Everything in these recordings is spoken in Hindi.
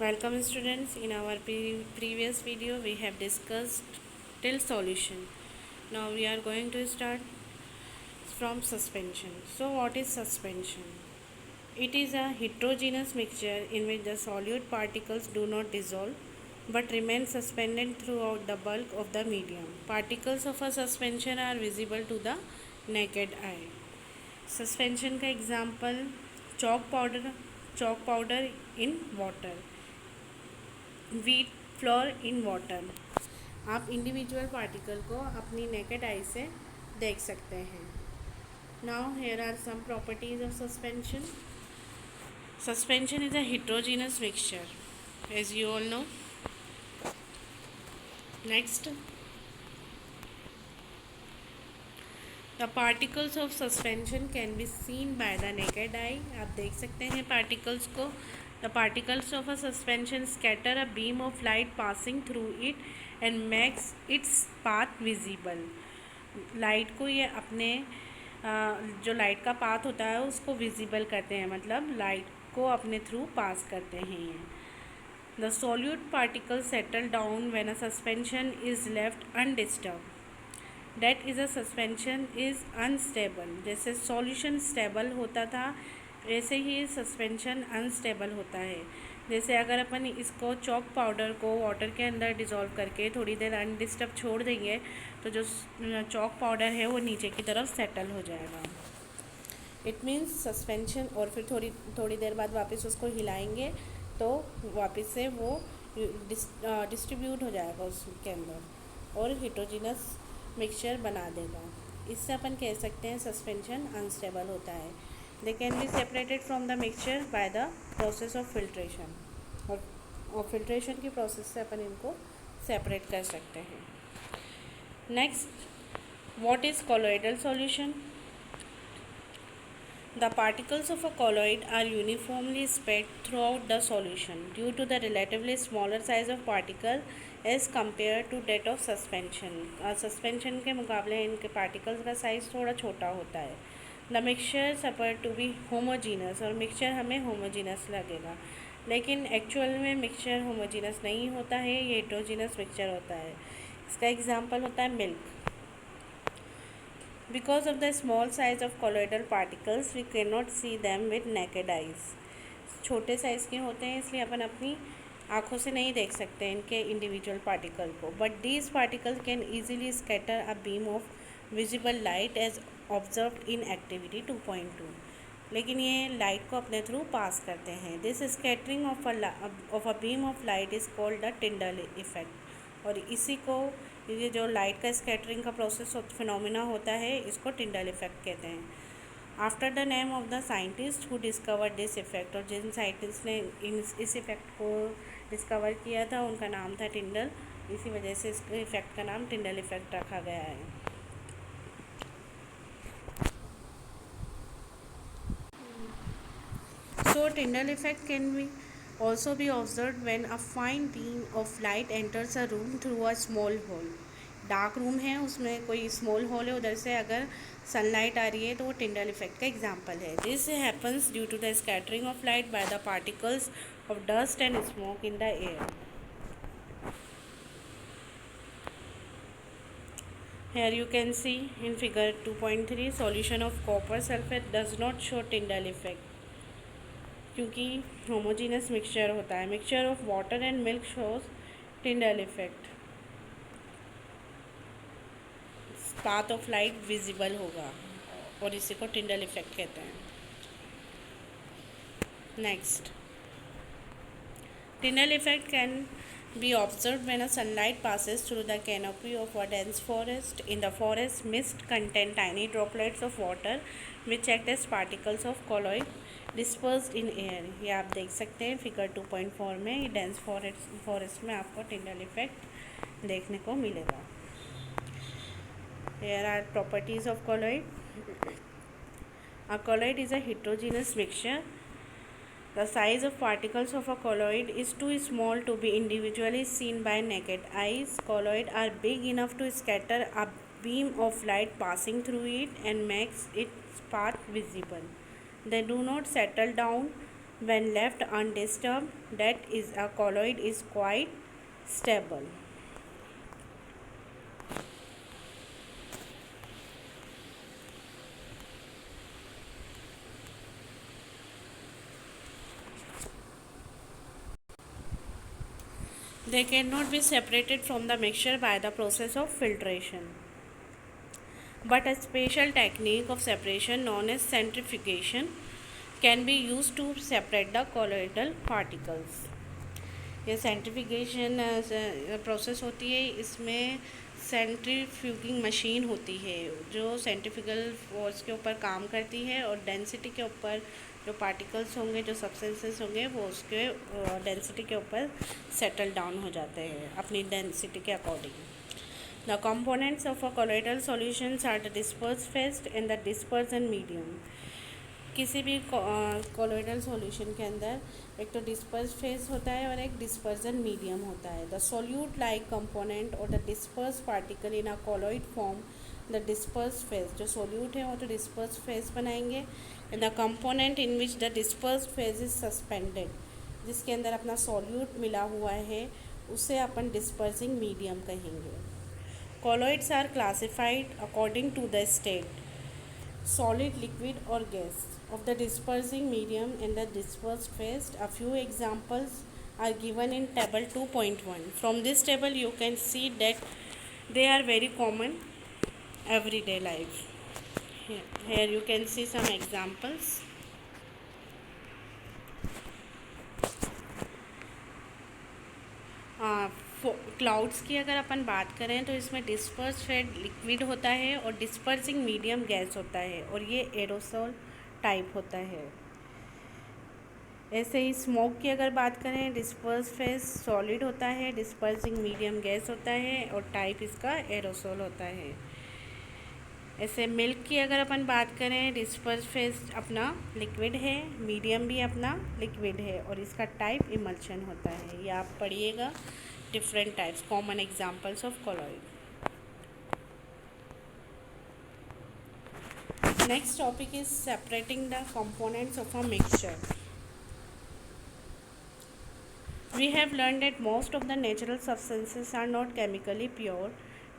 Welcome students. In our previous video we have discussed till solution. Now we are going to start from suspension. So what is suspension? It is a heterogeneous mixture in which the solute particles do not dissolve but remain suspended throughout the bulk of the medium. Particles of a suspension are visible to the naked eye. Suspension का example chalk powder in water, wheat flour in water. आप इंडिविजुअल पार्टिकल को अपनी नेकेड आई से देख सकते हैं. Now here are some properties of suspension. Suspension is a heterogeneous mixture, as you all know. Next, the particles of suspension can be seen by the naked eye. आप देख सकते हैं पार्टिकल्स को. The particles of a suspension scatter a beam of light passing through it and makes its path visible. Light को ये अपने जो लाइट का पाथ होता है उसको विजिबल करते हैं, मतलब लाइट को अपने थ्रू पास करते हैं ये. The solute particles settle down when a suspension is left undisturbed. That is a suspension is unstable. जैसे सॉल्यूशन स्टेबल होता था ऐसे ही सस्पेंशन अनस्टेबल होता है. जैसे अगर अपन इसको चॉक पाउडर को वाटर के अंदर डिज़ोल्व करके थोड़ी देर अनडिस्टर्ब छोड़ देंगे तो जो चॉक पाउडर है वो नीचे की तरफ सेटल हो जाएगा. It means suspension. और फिर थोड़ी देर बाद वापस उसको हिलाएंगे तो वापस से वो डिस्ट्रीब्यूट हो जाएगा उसके अंदर और हिटोजिनस मिक्सचर बना देगा. इससे अपन कह सकते हैं सस्पेंशन अनस्टेबल होता है. They can be separated from the mixture by the process of filtration. और filtration की process से अपन इनको separate कर सकते हैं. Next, what is colloidal solution? The particles of a colloid are uniformly spread throughout the solution due to the relatively smaller size of particle as compared to that of suspension. Suspension के मुकाबले इनके particles का size थोड़ा छोटा होता है. The mixture appear to be homogeneous. और मिक्सचर हमें होमोजीनस लगेगा लेकिन एक्चुअल में मिक्सचर होमोजीनस नहीं होता है, ये हेट्रोजीनस मिक्सचर होता है. इसका एग्जांपल होता है milk. Because of the small size of colloidal particles we can not see them with naked eyes. छोटे साइज़ के होते हैं इसलिए अपन अपनी आँखों से नहीं देख सकते इनके इंडिविजुअल पार्टिकल को. But these particle can easily scatter a beam of visible light as observed in activity 2.2. लेकिन ये लाइट को अपने थ्रू पास करते हैं. This scattering of a beam of light is called the Tyndall effect. और इसी को ये जो लाइट का स्कैटरिंग का प्रोसेस फिनोमिना होता है इसको टिंडल इफेक्ट कहते हैं. After the name of the scientist who discover this effect. और जिन साइंटिस्ट ने इस इफेक्ट को डिस्कवर किया था उनका नाम था टिंडल. इसी वजह से इस इफेक्ट का नाम टिंडल इफेक्ट रखा गया है. So Tyndall effect can be also be observed when a fine beam of light enters a room through a small hole. Dark room है उसमें कोई स्मॉल होल है, उधर से अगर सनलाइट आ रही है तो वो टिंडल इफेक्ट का एग्जांपल है. This happens due to the scattering of light by the particles of dust and smoke in the air. Here you can see in figure 2.3 solution of copper sulfate does not show Tyndall effect क्योंकि होमोजीनस मिक्सचर होता है. Mixture of water and milk shows Tyndall effect. Path of light visible होगा और इसी को टिंडल इफेक्ट कहते हैं. Next, Tyndall effect can be observed when a sunlight passes through the canopy of a dense forest. In the forest, mist contain tiny droplets of water which act as particles of colloid dispersed in air. ये आप देख सकते हैं फिगर 2.4 में. ये डेंस फॉरेस्ट में आपको टिंडल इफेक्ट देखने को मिलेगा. Here are properties of colloid. A colloid is a heterogeneous mixture. The size of particles of a colloid is too small to be individually seen by naked eyes. Colloids are big enough to scatter a beam of light passing through it and makes its path visible. They do not settle down When left undisturbed, that is a colloid is quite stable. They cannot be separated from the mixture by the process of filtration. But a special technique of separation known as centrifugation can be used to separate the colloidal particles. ये सेंट्रीफिकेशन प्रोसेस होती है, इसमें सेंट्रीफ्यूगिंग मशीन होती है जो सेंट्रीफ्यूगल फोर्स के ऊपर काम करती है और डेंसिटी के ऊपर जो पार्टिकल्स होंगे, जो सब्सटेंसेस होंगे, वो उसके डेंसिटी के ऊपर सेटल डाउन हो जाते हैं अपनी डेंसिटी के according. The components of a colloidal solutions are the disperse phase and the dispersion medium. किसी भी कोलोइडल सॉल्यूशन के अंदर एक तो डिस्पर्स फेज होता है और एक डिस्पर्जन मीडियम होता है. द सोल्यूट लाइक कंपोनेंट और the disperse particle in a colloid form the disperse phase. जो सोल्यूट है वो तो डिस्पर्स फेज बनाएंगे. And the component in which the disperse phase is suspended, जिसके अंदर अपना सोल्यूट मिला हुआ है, उसे अपन डिस्पर्सिंग मीडियम कहेंगे. Colloids are classified according to the state, solid, liquid or gas of the dispersing medium and the dispersed phase. A few examples are given in table 2.1. From this table you can see that they are very common everyday life. Here you can see some examples. Clouds की अगर अपन बात करें तो इसमें डिस्पर्स फेड लिक्विड होता है और डिस्पर्सिंग मीडियम गैस होता है और ये एरोसोल टाइप होता है. ऐसे ही स्मोक की अगर बात करें, डिस्पर्स फेज सॉलिड होता है, डिस्पर्सिंग मीडियम गैस होता है और टाइप इसका एरोसोल होता है. ऐसे मिल्क की अगर अपन बात करें, डिस्पर्स फेज अपना लिक्विड है, मीडियम भी अपना लिक्विड है और इसका टाइप इमल्शन होता है. ये आप पढ़िएगा. Different types, common examples of colloid. Next topic is separating the components of a mixture. We have learned that most of the natural substances are not chemically pure.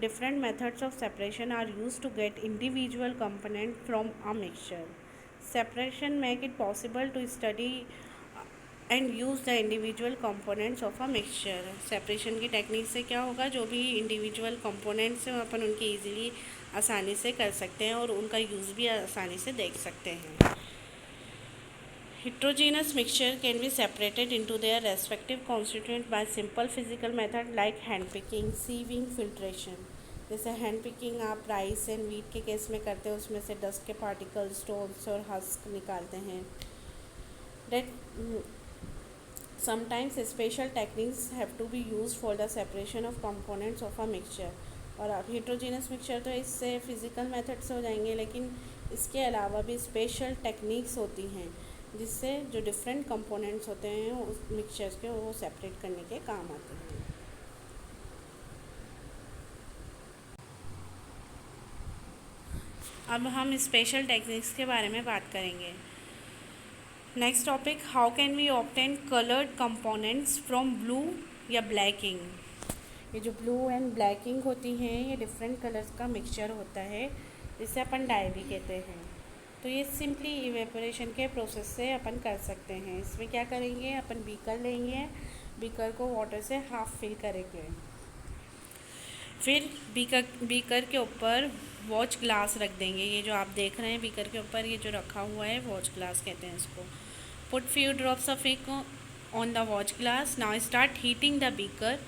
Different methods of separation are used to get individual components from a mixture. Separation make it possible to study and use the individual components of a mixture. Separation की टेक्निक से क्या होगा, जो भी इंडिविजुअल कंपोनेंट्स हैं अपन उनकी ईजिली आसानी से कर सकते हैं और उनका यूज़ भी आसानी से देख सकते हैं. heterogeneous mixture can be separated into their respective constituent by simple physical method like hand picking, sieving, filtration. जैसे हैंड पिकिंग आप राइस एंड वीट के केस में करते हैं, उसमें से डस्ट के पार्टिकल, स्टोन्स और हस्क निकालते हैं. That Sometimes special techniques have to be used for the separation of components of a mixture. और अब heterogeneous mixture तो इससे फिज़िकल मेथड से हो जाएंगे, लेकिन इसके अलावा भी स्पेशल टेक्निक्स होती हैं जिससे जो डिफरेंट कंपोनेंट्स होते हैं उस मिक्सचर्स के वो सेपरेट करने के काम आते हैं. अब हम स्पेशल टेक्निक्स के बारे में बात करेंगे. Next topic, how can we obtain coloured components from blue या ब्लैक इंक. ये जो ब्लू एंड ब्लैक इंक होती हैं ये डिफरेंट कलर्स का मिक्सचर होता है, जिसे अपन डाई भी कहते हैं. तो ये सिंपली इवेपोरेशन के प्रोसेस से अपन कर सकते हैं. इसमें क्या करेंगे, अपन बीकर लेंगे, बीकर को वाटर से हाफ फिल करेंगे, फिर बीकर के ऊपर वॉच ग्लास रख देंगे. ये जो आप देख रहे हैं बीकर के ऊपर ये जो रखा हुआ है वॉच ग्लास कहते हैं इसको. Put few drops of ink on the watch glass. Now start heating the beaker.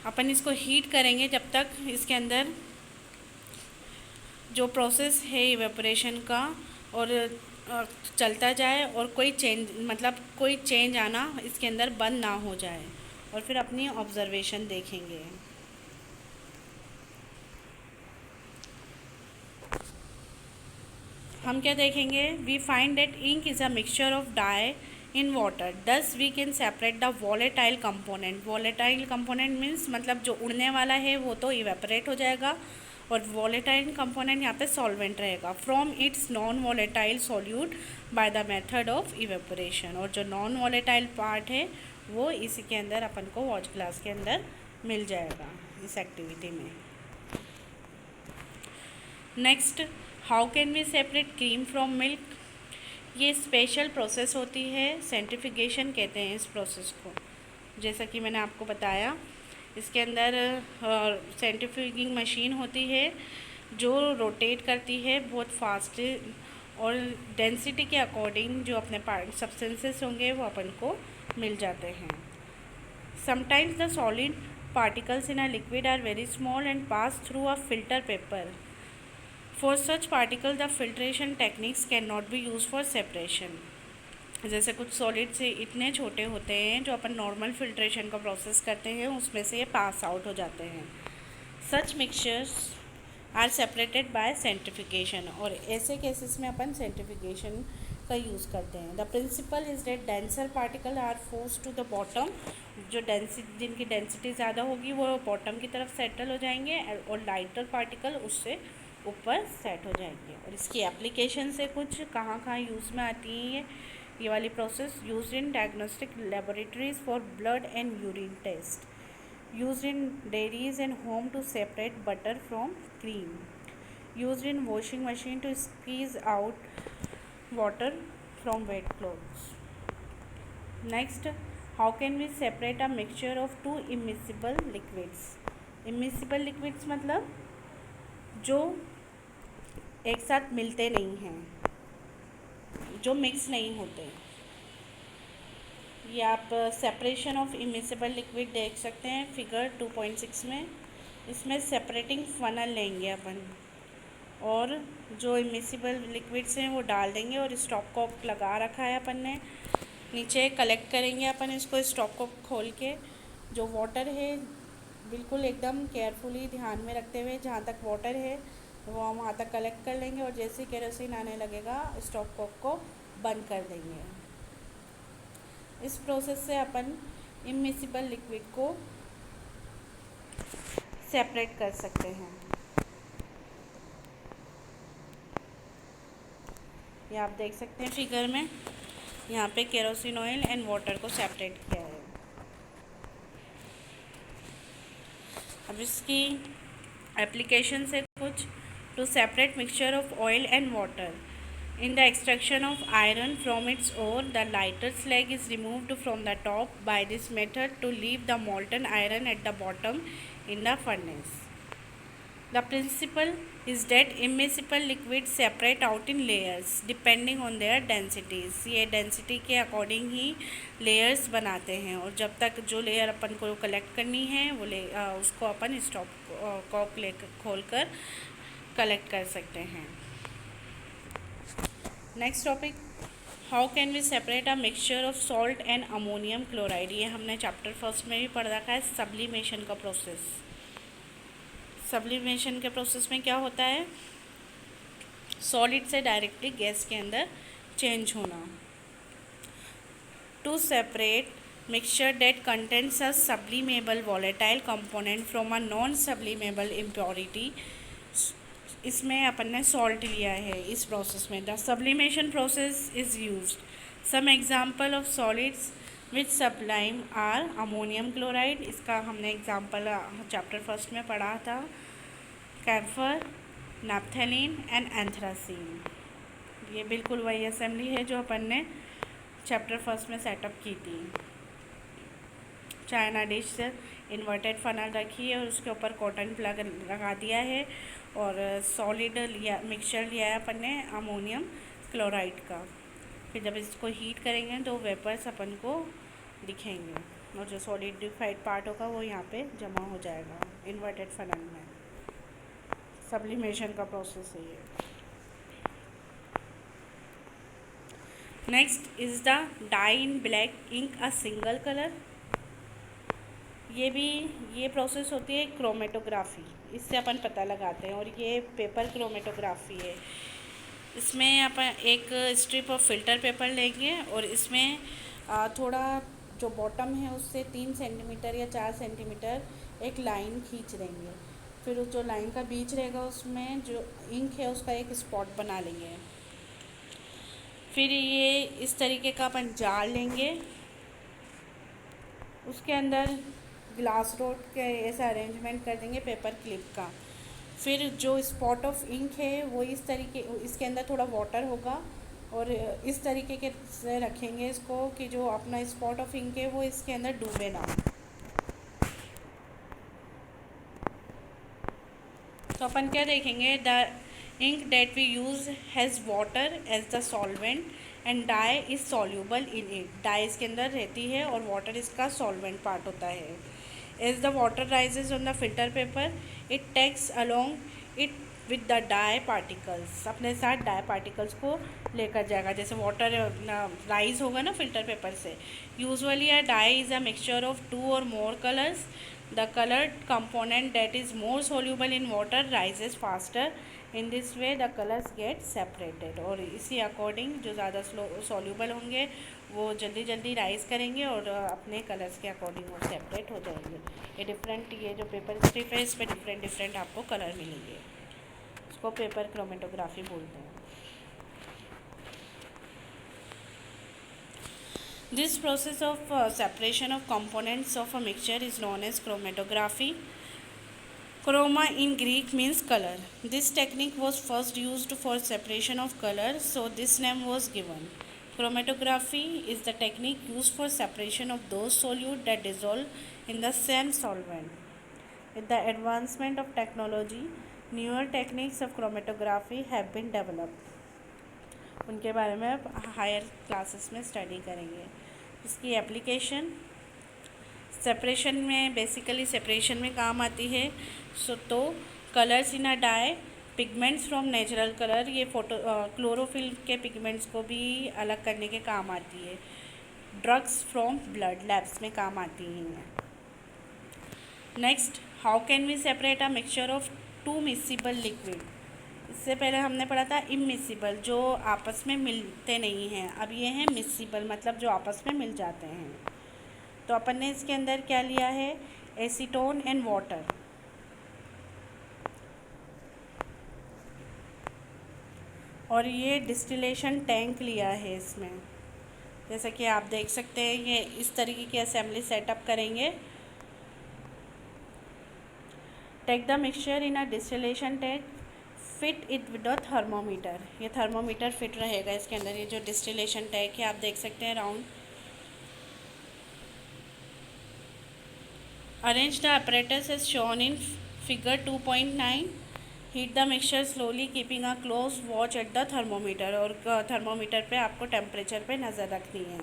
अपन इसको हीट करेंगे जब तक इसके अंदर जो प्रोसेस है इवेपोरेशन का और चलता जाए और कोई चेंज आना इसके अंदर बंद ना हो जाए, और फिर अपनी ऑब्जर्वेशन देखेंगे. हम क्या देखेंगे, we find that ink is a mixture of dye in water, thus we can separate the volatile component. Volatile component means मतलब जो उड़ने वाला है वो तो इवेपोरेट हो जाएगा और वॉलेटाइल कंपोनेंट यहाँ पे सॉल्वेंट रहेगा from its non volatile solute by the method of evaporation. और जो नॉन वॉलेटाइल पार्ट है वो इसी के अंदर अपन को वॉच ग्लास के अंदर मिल जाएगा इस एक्टिविटी में। Next, how can we separate cream from milk. ये स्पेशल प्रोसेस होती है, सेंट्रीफ्यूगेशन कहते हैं इस प्रोसेस को। जैसा कि मैंने आपको बताया, इसके अंदर सेंट्रीफ्यूगिंग मशीन होती है जो रोटेट करती है बहुत फास्ट, और डेंसिटी के अकॉर्डिंग जो अपने सब्सटेंसेस होंगे वो अपन को मिल जाते हैं। Sometimes the solid particles in a liquid are very small and pass through a filter paper. For such particles, the filtration techniques cannot be used for separation। जैसे कुछ सॉलिड से इतने छोटे होते हैं जो अपन नॉर्मल फिल्ट्रेशन का प्रोसेस करते हैं उसमें से ये पास आउट हो जाते हैं। Such mixtures are separated by centrifugation. और ऐसे केसेस में अपन सेंट्रीफ्यूगेशन का यूज़ करते हैं। The principle is that denser particle are force to the bottom. जो जिनकी डेंसिटी ज़्यादा होगी वो बॉटम की तरफ सेटल हो जाएंगे और लाइटर पार्टिकल उससे ऊपर सेट हो जाएंगे। और इसकी एप्लीकेशन से कुछ कहाँ यूज़ में आती है ये वाली process. Use in diagnostic laboratories for blood and urine test, use in dairies and home to separate butter from cream, use in washing machine to squeeze out water from wet clothes. Next, how can we separate a mixture of two immiscible liquids. Immiscible liquids मतलब जो एक साथ मिलते नहीं हैं, जो मिक्स नहीं होते। ये आप सेपरेशन ऑफ इमिसिबल लिक्विड देख सकते हैं फिगर 2.6 में। इसमें सेपरेटिंग फनल लेंगे अपन और जो इमिसिबल लिक्विड्स हैं वो डाल देंगे और स्टॉप कॉक लगा रखा है अपन ने। नीचे कलेक्ट करेंगे अपन इसको स्टॉप कॉक खोल के। जो वाटर है बिल्कुल एकदम केयरफुली ध्यान में रखते हुए जहाँ तक वाटर है वो हम वहाँ तक कलेक्ट कर लेंगे और जैसे केरोसिन आने लगेगा स्टॉप कॉक को बंद कर देंगे। इस प्रोसेस से अपन इमिसिबल लिक्विड को सेपरेट कर सकते हैं। ये आप देख सकते हैं फिगर में, यहाँ पे केरोसिन ऑयल एंड वाटर को सेपरेट किया है। अब इसकी एप्लीकेशन से कुछ, to separate mixture of oil and water. In the extraction of iron from its ore, the lighter slag is removed from the top by this method to leave the molten iron at the bottom in the furnace. The principle is that immiscible liquids separate out in layers depending on their densities. ये डेंसिटी के अकॉर्डिंग ही लेयर्स बनाते हैं और जब तक जो लेयर अपन को कलेक्ट करनी है वो उसको अपन स्टॉप कॉक ले खोल कर कलेक्ट कर सकते हैं। Next topic, how can we separate a mixture of salt and ammonium chloride. ये हमने चैप्टर फर्स्ट में भी पढ़ रखा है, सब्लिमेशन का प्रोसेस। सब्लिमेशन के प्रोसेस में क्या होता है, सॉलिड से डायरेक्टली गैस के अंदर चेंज होना। To separate mixture that contents a sublimable volatile component from a non sublimable impurity. इसमें अपन ने सॉल्ट लिया है इस प्रोसेस में। The sublimation process is used. Some example of solids which sublime are ammonium chloride. इसका हमने एग्जांपल चैप्टर फर्स्ट में पढ़ा था, कैम्फर, नैप्थेलीन एंड एंथ्रासीन। ये बिल्कुल वही असेंबली है जो अपन ने चैप्टर फर्स्ट में सेटअप की थी। चाइना डिश इन्वर्टेड फनल रखी है और उसके ऊपर कॉटन प्लग लगा दिया है और सॉलिड मिक्सचर लिया है अपन ने अमोनियम क्लोराइड का। फिर जब इसको हीट करेंगे तो वेपर्स अपन को दिखेंगे और जो सॉलिडिफाइड पार्ट होगा वो यहाँ पे जमा हो जाएगा इन्वर्टेड फनल में। सब्लिमेशन का प्रोसेस है ये। Next is the dye in black ink a single colour. ये प्रोसेस होती है क्रोमेटोग्राफी, इससे अपन पता लगाते हैं और ये पेपर क्रोमेटोग्राफी है। इसमें अपन एक स्ट्रिप ऑफ फिल्टर पेपर लेंगे और इसमें थोड़ा जो बॉटम है उससे 3 सेंटीमीटर या 4 सेंटीमीटर एक लाइन खींच देंगे फिर उस जो लाइन का बीच रहेगा उसमें जो इंक है उसका एक स्पॉट बना लेंगे। फिर ये इस तरीके का अपन जार लेंगे, उसके अंदर ग्लास रोड के ऐसा अरेंजमेंट कर देंगे पेपर क्लिप का। फिर जो स्पॉट ऑफ इंक है वो इस तरीके, इसके अंदर थोड़ा वाटर होगा और इस तरीके के से रखेंगे इसको कि जो अपना स्पॉट ऑफ इंक है वो इसके अंदर डूबे ना। तो अपन क्या देखेंगे, the ink that we use has water as the solvent and dye is soluble in it. Dye इसके अंदर रहती है और वाटर इसका सॉल्वेंट पार्ट होता है। As the water rises on the filter paper it takes along it with the dye particles, अपने साथ डाई पार्टिकल्स को लेकर जाएगा। जैसे वाटर राइज होगा ना फिल्टर पेपर से। Usually a dye is a mixture of 2 or more colours. The colored component that is more soluble in water rises faster. In this way the colors get separated। और इसी अकॉर्डिंग जो ज़्यादा सॉल्यूबल होंगे वो जल्दी जल्दी राइज करेंगे और अपने कलर्स के अकॉर्डिंग वो सेपरेट हो जाएंगे। ये डिफरेंट, ये जो पेपर स्ट्रिप है इस पर डिफरेंट डिफरेंट आपको कलर मिलेंगे। इसको पेपर क्रोमेटोग्राफी बोलते हैं। This process of separation of components of a mixture is known as chromatography. Chroma in Greek means color. This technique was first used for separation of color, so this name was given. Chromatography is the technique used for separation of those solutes that dissolve in the same solvent. With the advancement of technology, newer techniques of chromatography have been developed. उनके बारे में अब हायर क्लासेस में स्टडी करेंगे। इसकी एप्लीकेशन सेपरेशन में, बेसिकली सेपरेशन में काम आती है। तो colours in a dye, pigments from natural colour, ये फोटो क्लोरोफिल के पिगमेंट्स को भी अलग करने के काम आती है। ड्रग्स फ्रॉम ब्लड, लैब्स में काम आती हैं। Next, how can we separate a mixture of 2 miscible liquid. इससे पहले हमने पढ़ा था इमिसिबल, जो आपस में मिलते नहीं हैं। अब ये हैं मिसिबल, मतलब जो आपस में मिल जाते हैं। तो अपन ने इसके अंदर क्या लिया है, एसीटोन एंड वाटर। और ये डिस्टिलेशन टैंक लिया है इसमें। जैसा कि आप देख सकते हैं ये इस तरीके की असेंबली सेटअप करेंगे। Take the mixture in a distillation tank, fit it with a thermometer. ये थर्मोमीटर फिट रहेगा इसके अंदर। ये जो डिस्टिलेशन टैंक है आप देख सकते हैं round. Arrange the apparatus as shown in figure 2.9. Heat the mixture slowly keeping a close watch at the thermometer. और थर्मोमीटर पे आपको टेम्परेचर पे नज़र रखनी है।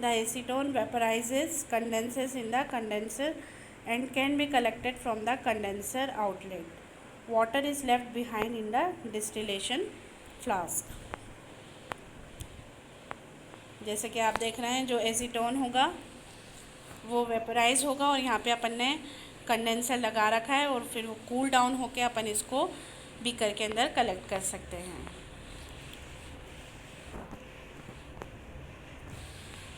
The acetone vaporises condenses in the condenser and can be collected from the condenser outlet. Water is left behind in the distillation flask. जैसे कि आप देख रहे हैं जो एसीटोन होगा वो वेपराइज होगा और यहाँ पे अपन ने कंडेंसर लगा रखा है और फिर वो कूल डाउन होके अपन इसको बीकर के अंदर कलेक्ट कर सकते हैं।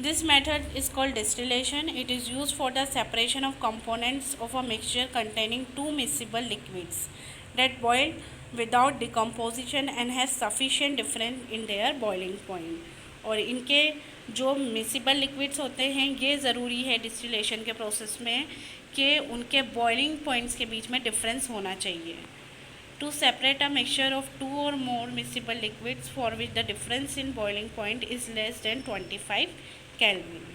This method is called distillation. It is use for the separation of components of a mixture containing 2 miscible liquids that boil without decomposition and has sufficient difference in their boiling point। और इनके जो मिक्सिबल लिक्विड्स होते हैं ये ज़रूरी है डिस्टिलेशन के प्रोसेस में कि उनके बॉइलिंग पॉइंट्स के बीच में डिफरेंस होना चाहिए। To separate a mixture of 2 or more miscible liquids for which the difference in boiling point is less than 25 Kelvin।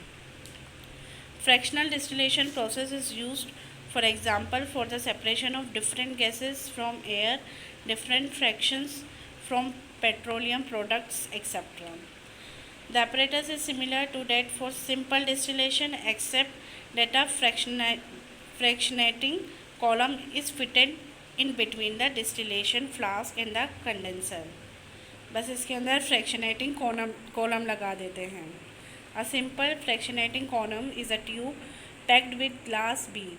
Fractional distillation process is used, for example, for the separation of different gases from air, different fractions from petroleum products, etc. The apparatus is similar to that for simple distillation, except that a fractionating column is fitted in between the distillation flask and the condenser। बस इसके अंदर फ्रैक्शनेटिंग कॉलम लगा देते हैं। A simple fractionating column is a tube packed with glass bead।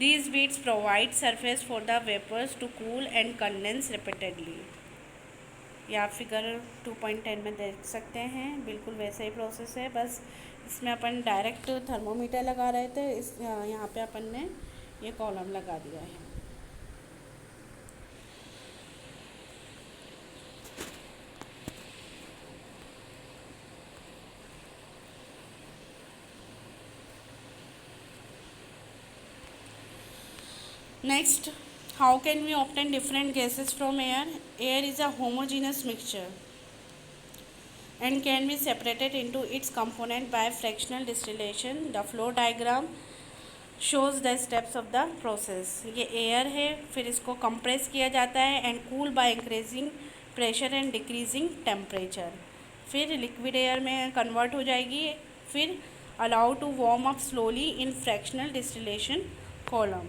These beads provide surface for the vapors to cool and condense repeatedly। ये आप फिगर 2.10 में देख सकते हैं, बिल्कुल वैसा ही प्रोसेस है। बस इसमें अपन डायरेक्ट थर्मोमीटर लगा रहे थे, इस यहाँ पे अपन ने ये कॉलम लगा दिया है। Next, how can we obtain different gases from air? Air is a homogeneous mixture and can be separated into its component by fractional distillation. The flow diagram shows the steps of the process. ये एयर है, फिर इसको कंप्रेस किया जाता है and cool by increasing pressure and decreasing temperature, फिर लिक्विड एयर में कन्वर्ट हो जाएगी, फिर allow to warm up slowly in fractional distillation column.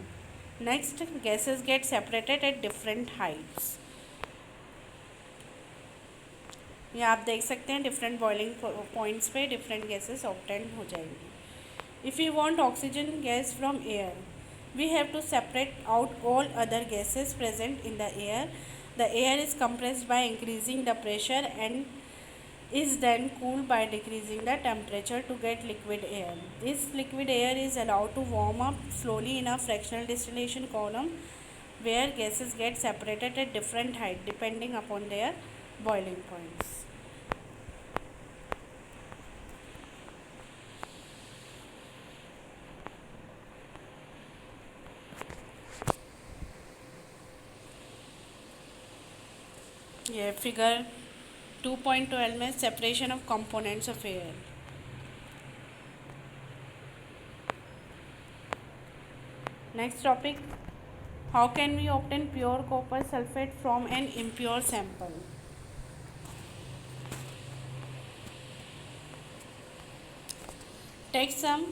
Next, gases get separated at different heights. ये आप देख सकते हैं डिफरेंट बॉइलिंग पॉइंट्स पे डिफरेंट गैसेस ऑब्टेन हो जाएंगी. If we want oxygen gas from air, we have to separate out all other gases present in the air. The air is compressed by increasing the pressure and is then cooled by decreasing the temperature to get liquid air. This liquid air is allowed to warm up slowly in a fractional distillation column where gases get separated at different height depending upon their boiling points. ये फिगर 2.12 में separation of components of air. Next topic, how can we obtain pure copper sulphate from an impure sample. Take some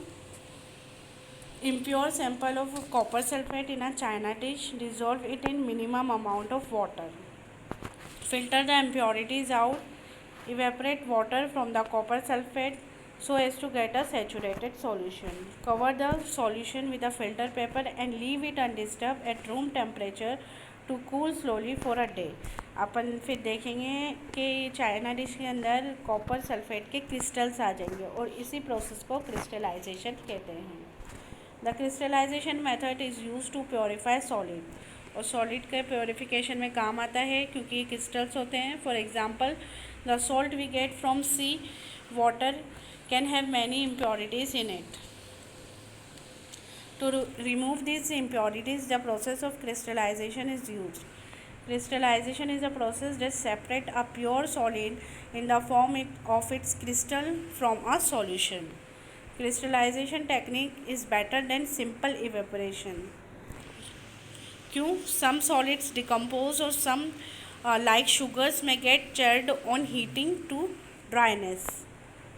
impure sample of copper sulfate in a china dish, dissolve it in minimum amount of water. Filter the impurities out. Evaporate water from the copper sulfate so as to get a saturated solution. Cover the solution with a filter paper and leave it undisturbed at room temperature to cool slowly for a day. अपन फिर देखेंगे कि चाइना डिश के अंदर कॉपर सल्फेट के क्रिस्टल्स आ जाएंगे और इसी प्रोसेस को क्रिस्टलाइजेशन कहते हैं. The crystallisation method is use to purify solid. और सॉलिड के प्योरीफिकेशन में काम आता है क्योंकि ये क्रिस्टल्स होते हैं. For example, the salt we get from sea water can have many impurities in it. To remove this impurities the process of crystallisation is use. Crystallization is a process that separates a pure solid in the form of its crystal from a solution. Crystallization technique is better than simple evaporation. क्यों? Some solids decompose or some like sugars may get charred on heating to dryness.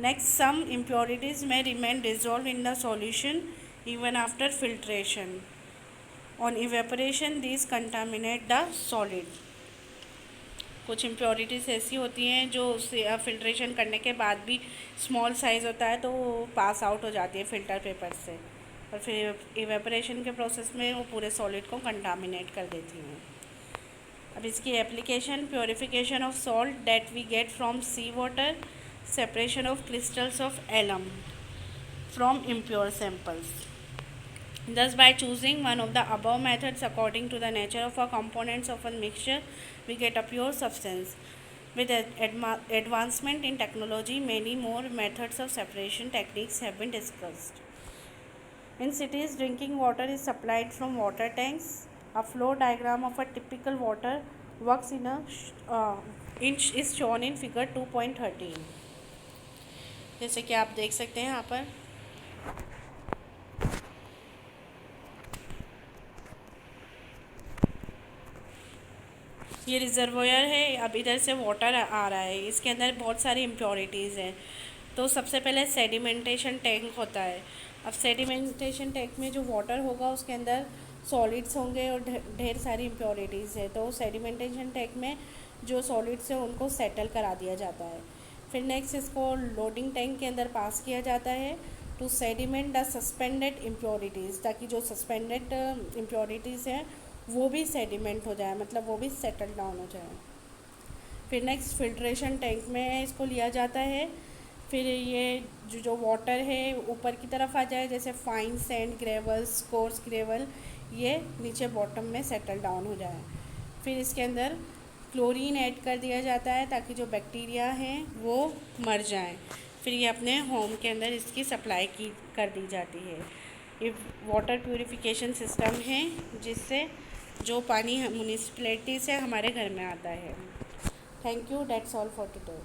Next, some impurities may remain dissolved in the solution even after filtration. On evaporation, these contaminate the solid. कुछ इम्प्योरिटीज़ ऐसी होती हैं जो फिल्ट्रेशन करने के बाद भी स्मॉल साइज़ होता है तो वो पास आउट हो जाती है फ़िल्टर पेपर से, और फिर इवेपोरेशन के प्रोसेस में वो पूरे सॉलिड को कंटामिनेट कर देती हैं. अब इसकी application, purification of salt that we get from sea water, separation of crystals of alum from impure samples. Thus, by choosing one of the above methods according to the nature of our components of a mixture, we get a pure substance. With advancement in technology, many more methods of separation techniques have been discussed. In cities, drinking water is supplied from water tanks. A flow diagram of a typical water works is shown in figure 2.13. जैसे कि आप देख सकते हैं यहाँ पर ये रिज़र्वोयर है. अब इधर से वाटर आ रहा है, इसके अंदर बहुत सारी इम्प्योरिटीज़ हैं. तो सबसे पहले सेडिमेंटेशन टैंक होता है. अब सेडिमेंटेशन टैंक में जो वाटर होगा उसके अंदर सॉलिड्स होंगे और ढेर सारी इम्प्योरिटीज़ है. तो सेडिमेंटेशन टैंक में जो सॉलिड्स हैं उनको सेटल करा दिया जाता है. फिर नेक्स्ट इसको लोडिंग टैंक के अंदर पास किया जाता है to sediment the suspended impurities, ताकि जो सस्पेंडेड इम्प्योरिटीज़ हैं वो भी सेडिमेंट हो जाए, मतलब वो भी सेटल डाउन हो जाए. फिर नेक्स्ट फिल्ट्रेशन टैंक में इसको लिया जाता है. फिर ये जो वाटर है ऊपर की तरफ आ जाए, जैसे fine sand, gravels, course gravel, ये नीचे बॉटम में सेटल डाउन हो जाए। फिर इसके अंदर क्लोरीन ऐड कर दिया जाता है ताकि जो बैक्टीरिया हैं वो मर जाएं। फिर ये अपने होम के अंदर इसकी सप्लाई की कर दी जाती है। ये वाटर प्यूरिफिकेशन सिस्टम है जिससे जो पानी म्यूनिसिपैलिटी से हमारे घर में आता है। Thank you, that's all for today.